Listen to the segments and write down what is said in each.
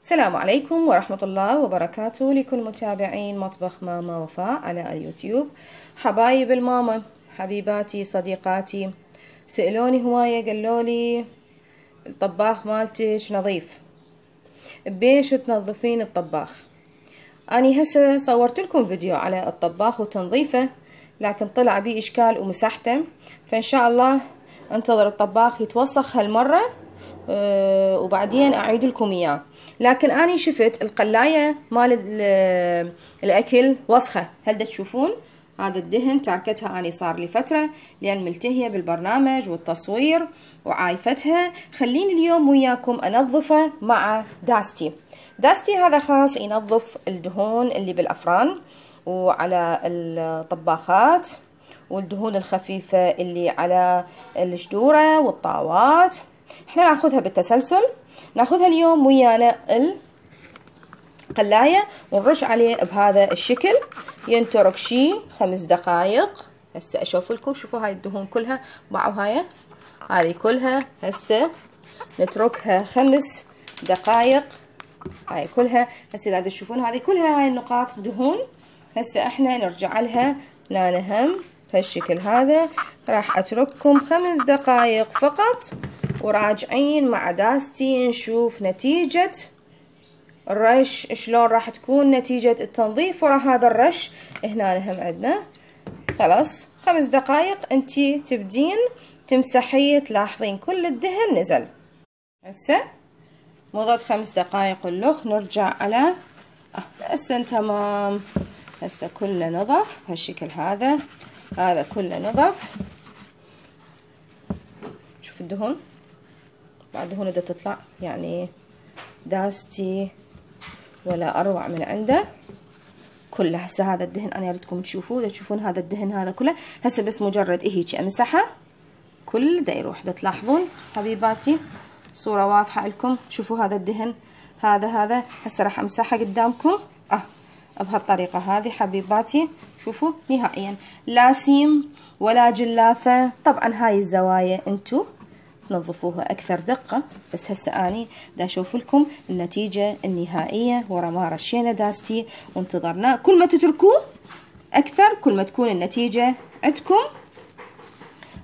السلام عليكم ورحمة الله وبركاته لكل متابعين مطبخ ماما وفاء على اليوتيوب. حبايب الماما، حبيباتي، صديقاتي، سألوني هواية، قالوا لي الطباخ مالتك نظيف، بيش تنظفين الطباخ؟ أني هسه صورت لكم فيديو على الطباخ وتنظيفه، لكن طلع بيه إشكال ومسحته، فإن شاء الله انتظر الطباخ يتوسخ هالمرة وبعدين أعيد لكم إياه. لكن أني شفت القلاية مال الأكل وسخة، هل دا تشوفون هذا الدهن؟ تركتها أني صار لي فترة لأن ملتهية بالبرنامج والتصوير وعايفتها. خليني اليوم وياكم أنظفه مع داستي. داستي هذا خاص ينظف الدهون اللي بالأفران وعلى الطباخات، والدهون الخفيفة اللي على الجدورة والطاوات. احنا ناخذها بالتسلسل، ناخذها اليوم ويانا القلاية ونرش عليه بهذا الشكل، ينترك شي 5 دقائق. هسه اشوف لكم، شوفوا هاي الدهون كلها باعوا، هذه كلها هسه نتركها 5 دقائق. هاي كلها هسه قاعد تشوفون، هذه كلها هاي النقاط دهون. هسه احنا نرجع لها لا نهم بهالشكل هذا. راح اترككم 5 دقائق فقط وراجعين مع داستي نشوف نتيجة الرش شلون راح تكون نتيجة التنظيف ورا هذا الرش. هنا هم عندنا خلاص 5 دقائق انتي تبدين تمسحيه، تلاحظين كل الدهن نزل. هسه مضت 5 دقائق اللخ، نرجع على هسه تمام. هسه كله نظف بهالشكل هذا كله نظف. شوف الدهون، بعد دهون بدها تطلع، يعني داستي ولا اروع من عنده كله. هسه هذا الدهن انا اريدكم تشوفوه، تشوفون هذا الدهن هذا كله. هسه بس مجرد هيجي امسحه كل دا يروح. دا تلاحظون حبيباتي صورة واضحة لكم، شوفوا هذا الدهن هذا هسه راح امسحها قدامكم بهالطريقة هذه حبيباتي. شوفوا نهائيا لا سيم ولا جلافة. طبعا هاي الزوايا انتو تنظفوها اكثر دقة، بس هسه اني دا اشوف لكم النتيجة النهائية ورا ما رشينا داستي وانتظرناه. كل ما تتركوه اكثر كل ما تكون النتيجة عندكم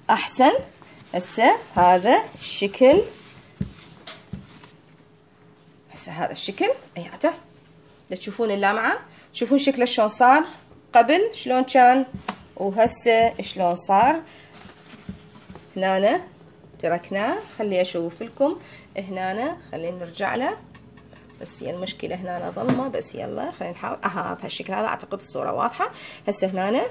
احسن. هسه هذا الشكل، هسه هذا الشكل اياته دا تشوفون اللمعة، تشوفون شكله شلون صار قبل شلون كان وهسه شلون صار. هنا تركناه، خلي اشوف لكم هنا، خلينا نرجع له، بس هي المشكلة هنا ظلمة، بس يلا خلينا نحاول. بهالشكل هذا اعتقد الصورة واضحة. هسه هنا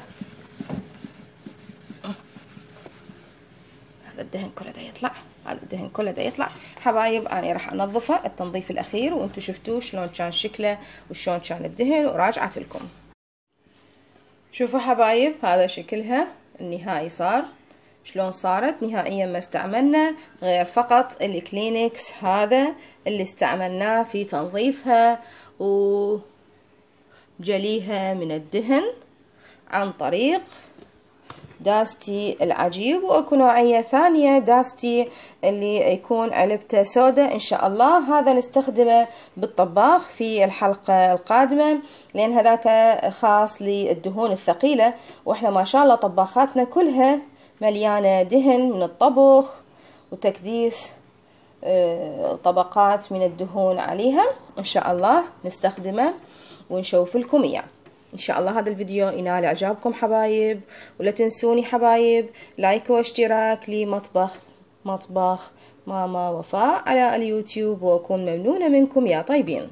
هذا الدهن كله دا يطلع، هذا الدهن كله دا يطلع حبايب. انا راح انظفه التنظيف الاخير وانتم شفتوه شلون كان شكله وشلون كان الدهن وراجعت لكم. شوفوا حبايب هذا شكلها النهائي صار شلون صارت. نهائيا ما استعملنا غير فقط الكلينكس هذا اللي استعملناه في تنظيفها وجليها من الدهن عن طريق داستي العجيب. واكو نوعية ثانية داستي اللي يكون علبته سودا، ان شاء الله هذا نستخدمه بالطباخ في الحلقة القادمة، لان هذاك خاص للدهون الثقيلة، واحنا ما شاء الله طباخاتنا كلها مليانة دهن من الطبخ وتكديس طبقات من الدهون عليها. ان شاء الله نستخدمه ونشوف لكم اياه ان شاء الله. هذا الفيديو ينال اعجابكم حبايب، ولا تنسوني حبايب لايك واشتراك لمطبخ ماما وفاء على اليوتيوب، واكون ممنونة منكم يا طيبين.